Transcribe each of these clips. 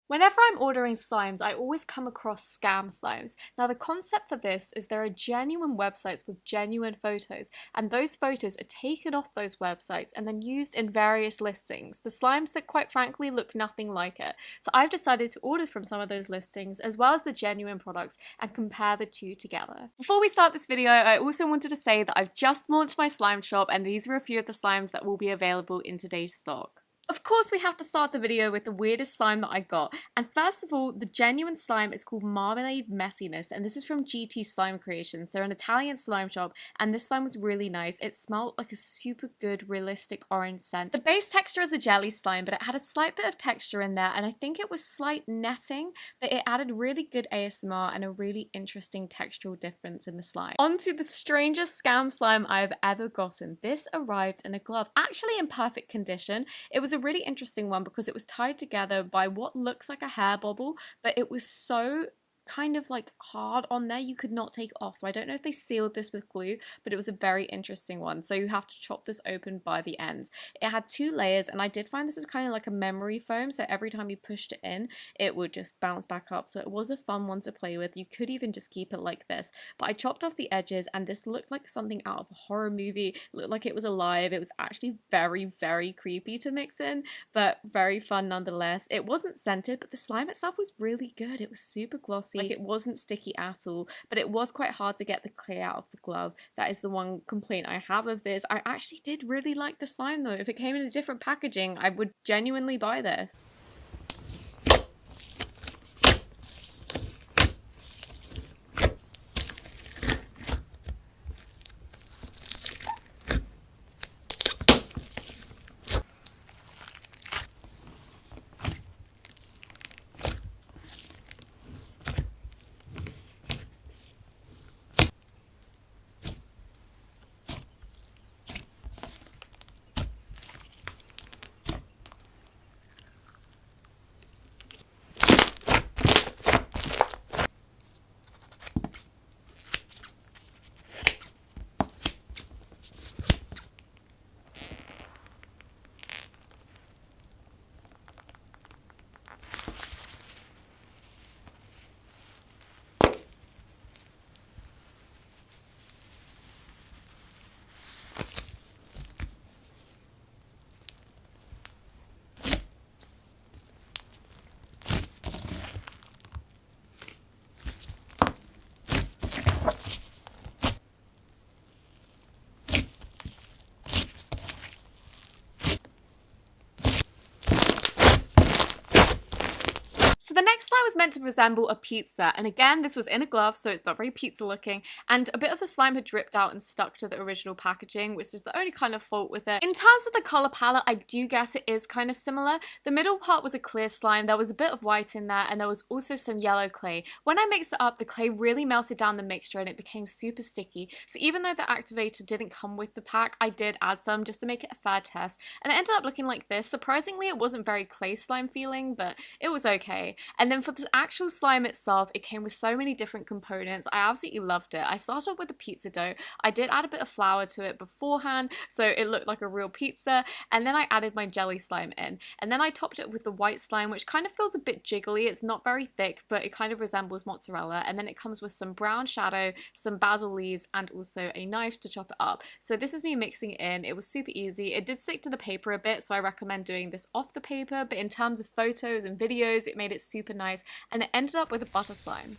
Whenever I'm ordering slimes, I always come across scam slimes. Now, the concept for this is there are genuine websites with genuine photos, and those photos are taken off those websites and then used in various listings for slimes that quite frankly look nothing like it. So I've decided to order from some of those listings as well as the genuine products and compare the two together. Before we start this video, I also wanted to say that I've just launched my slime shop, and these are a few of the slimes that will be available in today's stock. Of course, we have to start the video with the weirdest slime that I got. And first of all, the genuine slime is called Marmalade Messiness, and this is from GT Slime Creations. They're an Italian slime shop, and this slime was really nice. It smelled like a super good, realistic orange scent. The base texture is a jelly slime, but it had a slight bit of texture in there, and I think it was slight netting, but it added really good ASMR and a really interesting textural difference in the slime. On to the strangest scam slime I have ever gotten. This arrived in a glove, actually in perfect condition. It was a really interesting one because it was tied together by what looks like a hair bobble, but it was so kind of like hard on there you could not take off. So I don't know if they sealed this with glue, but it was a very interesting one. So you have to chop this open by the end. It had two layers, and I did find this was kind of like a memory foam, so every time you pushed it in it would just bounce back up. So it was a fun one to play with. You could even just keep it like this, but I chopped off the edges and this looked like something out of a horror movie. It looked like it was alive. It was actually very creepy to mix in, but very fun nonetheless. It wasn't scented, but the slime itself was really good. It was super glossy. Like, it wasn't sticky at all, but it was quite hard to get the clay out of the glove. That is the one complaint I have of this. I actually did really like the slime though. If it came in a different packaging, I would genuinely buy this. So the next slime was meant to resemble a pizza, and again this was in a glove, so it's not very pizza looking, and a bit of the slime had dripped out and stuck to the original packaging, which is the only kind of fault with it. In terms of the colour palette, I do guess it is kind of similar. The middle part was a clear slime, there was a bit of white in there, and there was also some yellow clay. When I mixed it up, the clay really melted down the mixture and it became super sticky, so even though the activator didn't come with the pack, I did add some just to make it a fair test, and it ended up looking like this. Surprisingly, it wasn't very clay slime feeling, but it was okay. And then for the actual slime itself, it came with so many different components. I absolutely loved it. I started with the pizza dough. I did add a bit of flour to it beforehand, so it looked like a real pizza, and then I added my jelly slime in. And then I topped it with the white slime, which kind of feels a bit jiggly. It's not very thick, but it kind of resembles mozzarella. And then it comes with some brown shadow, some basil leaves, and also a knife to chop it up. So this is me mixing it in. It was super easy. It did stick to the paper a bit, so I recommend doing this off the paper, but in terms of photos and videos, it made it super nice, and it ended up with a butter slime.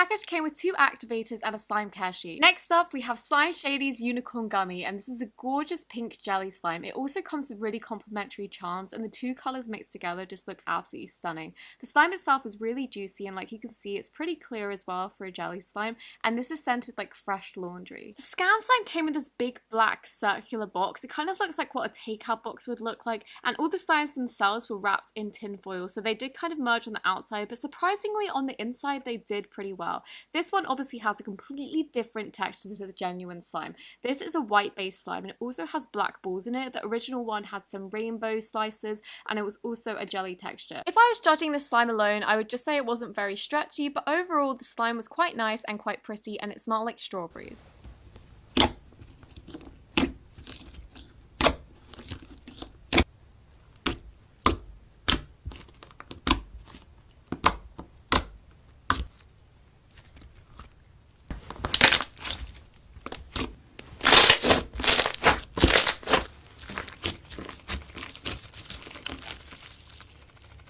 package came with 2 activators and a slime care sheet. Next up, we have Slime Shady's Unicorn Gummy, and this is a gorgeous pink jelly slime. It also comes with really complementary charms, and the 2 colours mixed together just look absolutely stunning. The slime itself is really juicy, and like you can see, it's pretty clear as well for a jelly slime, and this is scented like fresh laundry. The Scam Slime came in this big black circular box. It kind of looks like what a takeout box would look like, and all the slimes themselves were wrapped in tin foil, so they did kind of merge on the outside, but surprisingly on the inside they did pretty well. This one obviously has a completely different texture to the genuine slime. This is a white based slime, and it also has black balls in it. The original one had some rainbow slices, and it was also a jelly texture. If I was judging this slime alone, I would just say it wasn't very stretchy, but overall the slime was quite nice and quite pretty, and it smelled like strawberries.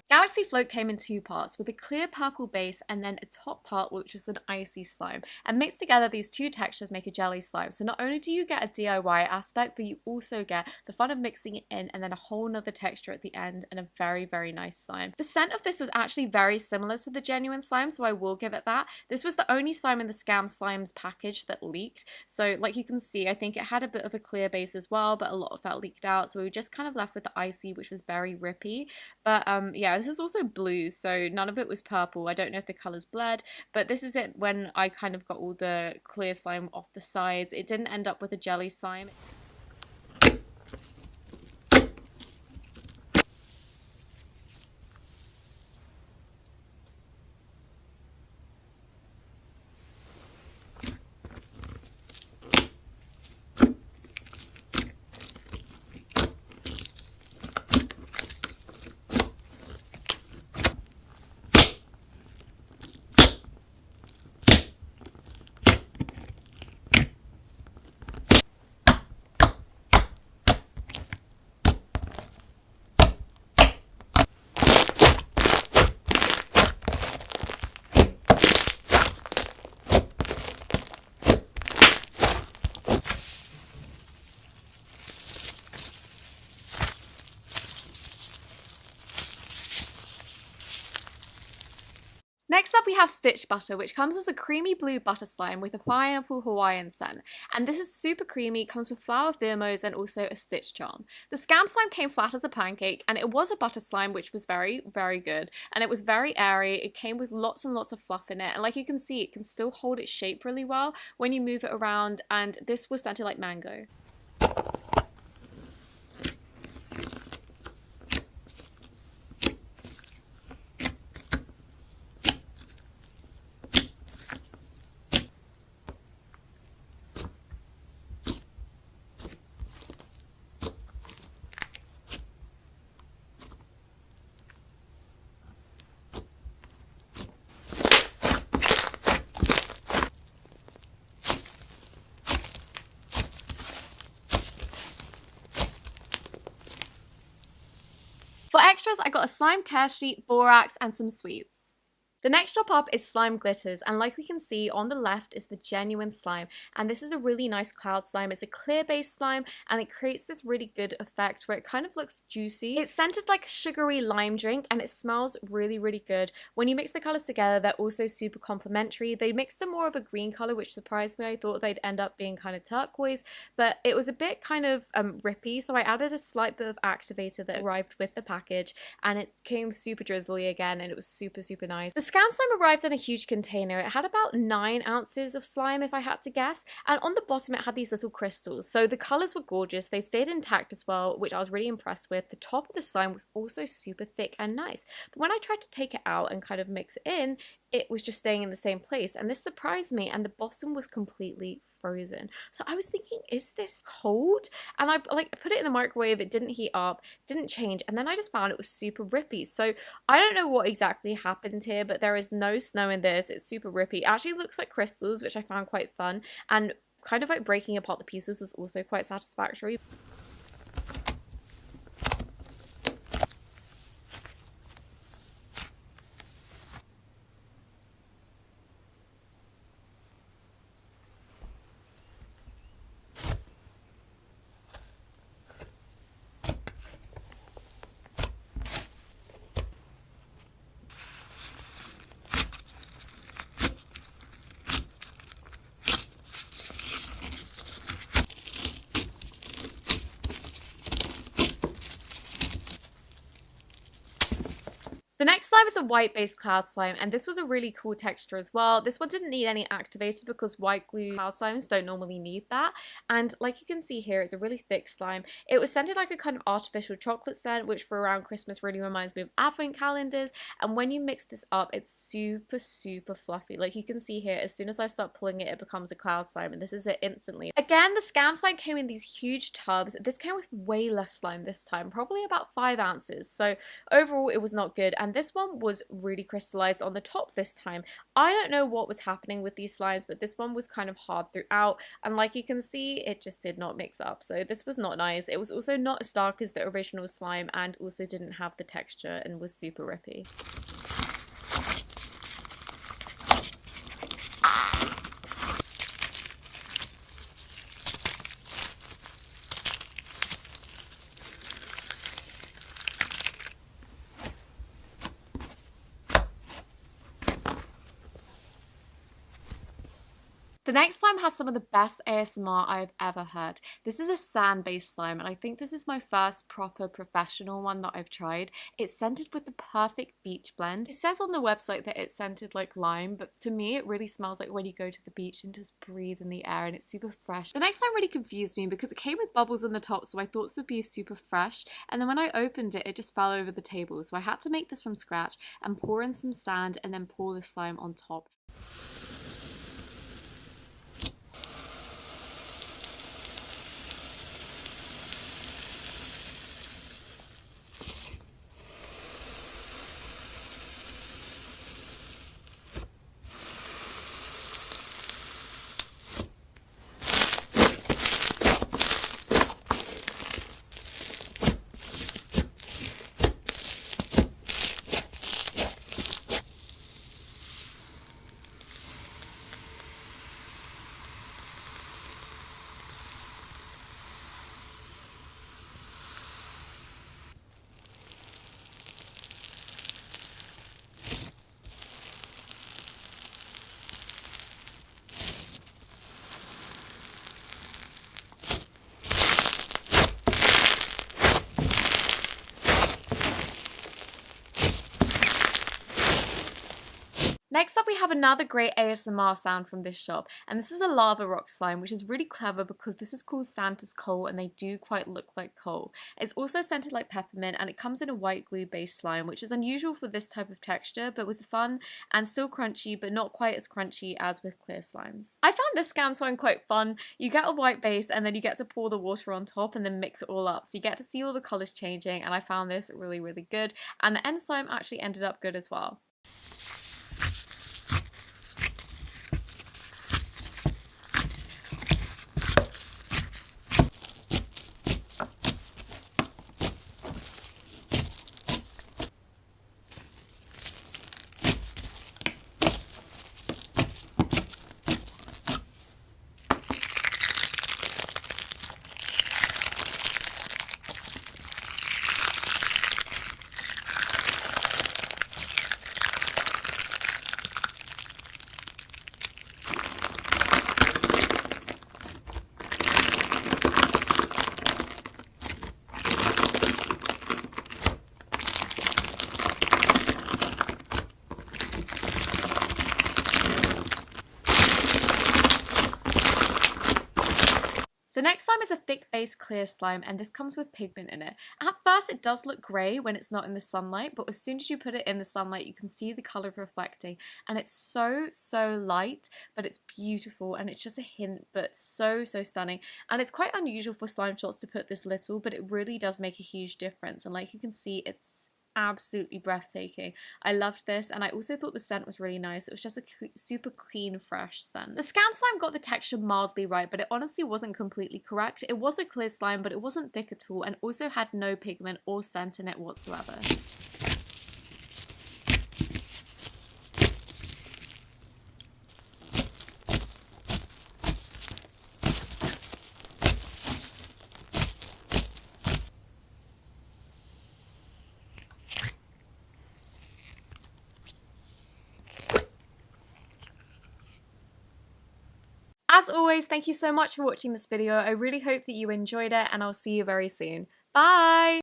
Galaxy Float came in 2 parts, with a clear purple base and then a top part which was an icy slime. And mixed together, these 2 textures make a jelly slime. So not only do you get a DIY aspect, but you also get the fun of mixing it in and then a whole nother texture at the end and a very, very nice slime. The scent of this was actually very similar to the genuine slime, so I will give it that. This was the only slime in the Scam Slimes package that leaked. So like you can see, I think it had a bit of a clear base as well, but a lot of that leaked out. So we were just kind of left with the icy, which was very rippy. But yeah, this is also blue, so none of it was purple. I don't know if the colors bled, but this is it when I kind of got all the clear slime off the sides. It didn't end up with a jelly slime. Next up we have Stitch Butter, which comes as a creamy blue butter slime with a pineapple Hawaiian scent. And this is super creamy, comes with flower thermos and also a stitch charm. The Scam Slime came flat as a pancake, and it was a butter slime, which was very, very good. And it was very airy. It came with lots and lots of fluff in it. And like you can see, it can still hold its shape really well when you move it around. And this was scented like mango. For extras, I got a slime care sheet, borax, and some sweets. The next shop up is Slime Glitters, and like we can see on the left is the genuine slime, and this is a really nice cloud slime. It's a clear base slime, and it creates this really good effect where it kind of looks juicy. It's scented like a sugary lime drink, and it smells really, really good. When you mix the colors together, they're also super complementary. They mixed them more of a green color, which surprised me. I thought they'd end up being kind of turquoise, but it was a bit kind of rippy, so I added a slight bit of activator that arrived with the package, and it came super drizzly again, and it was super, super nice. The Scam Slime arrived in a huge container. It had about 9 ounces of slime, if I had to guess, and on the bottom it had these little crystals. So the colors were gorgeous. They stayed intact as well, which I was really impressed with. The top of the slime was also super thick and nice, but when I tried to take it out and kind of mix it in, it was just staying in the same place, and this surprised me, and the bottom was completely frozen. So I was thinking, is this cold? And I put it in the microwave, it didn't heat up, didn't change, and then I just found it was super rippy. So I don't know what exactly happened here, but there is no snow in this. It's super rippy. It actually looks like crystals, which I found quite fun, and kind of like breaking apart the pieces was also quite satisfactory. The next slime is a white-based cloud slime, and this was a really cool texture as well. This one didn't need any activator because white glue cloud slimes don't normally need that. And like you can see here, it's a really thick slime. It was scented like a kind of artificial chocolate scent, which for around Christmas really reminds me of advent calendars. And when you mix this up, it's super, super fluffy. Like you can see here, as soon as I start pulling it, it becomes a cloud slime, and this is it instantly. Again, the scam slime came in these huge tubs. This came with way less slime this time, probably about 5 ounces. So overall, it was not good. And this one was really crystallized on the top this time. I don't know what was happening with these slimes, but this one was kind of hard throughout, and like you can see, it just did not mix up. So this was not nice. It was also not as dark as the original slime, and also didn't have the texture and was super rippy. The next slime has some of the best ASMR I've ever heard. This is a sand-based slime, and I think this is my first proper professional one that I've tried. It's scented with the perfect beach blend. It says on the website that it's scented like lime, but to me it really smells like when you go to the beach and just breathe in the air, and it's super fresh. The next slime really confused me because it came with bubbles on the top, so I thought this would be super fresh, and then when I opened it, it just fell over the table. So I had to make this from scratch and pour in some sand and then pour the slime on top. Next up, we have another great ASMR sound from this shop, and this is a lava rock slime, which is really clever because this is called Santa's coal, and they do quite look like coal. It's also scented like peppermint, and it comes in a white glue based slime, which is unusual for this type of texture, but was fun and still crunchy, but not quite as crunchy as with clear slimes. I found this scam slime quite fun. You get a white base, and then you get to pour the water on top and then mix it all up, so you get to see all the colours changing, and I found this really, really good, and the end slime actually ended up good as well. The next slime is a thick base clear slime, and this comes with pigment in it. At first it does look grey when it's not in the sunlight, but as soon as you put it in the sunlight you can see the colour reflecting, and it's so light, but it's beautiful, and it's just a hint, but so stunning. And it's quite unusual for slime shots to put this little, but it really does make a huge difference, and like you can see, it's absolutely breathtaking. I loved this, and I also thought the scent was really nice. It was just a super clean, fresh scent. The scam slime got the texture mildly right, but it honestly wasn't completely correct. It was a clear slime, but it wasn't thick at all, and also had no pigment or scent in it whatsoever. As always, thank you so much for watching this video. I really hope that you enjoyed it, and I'll see you very soon. Bye!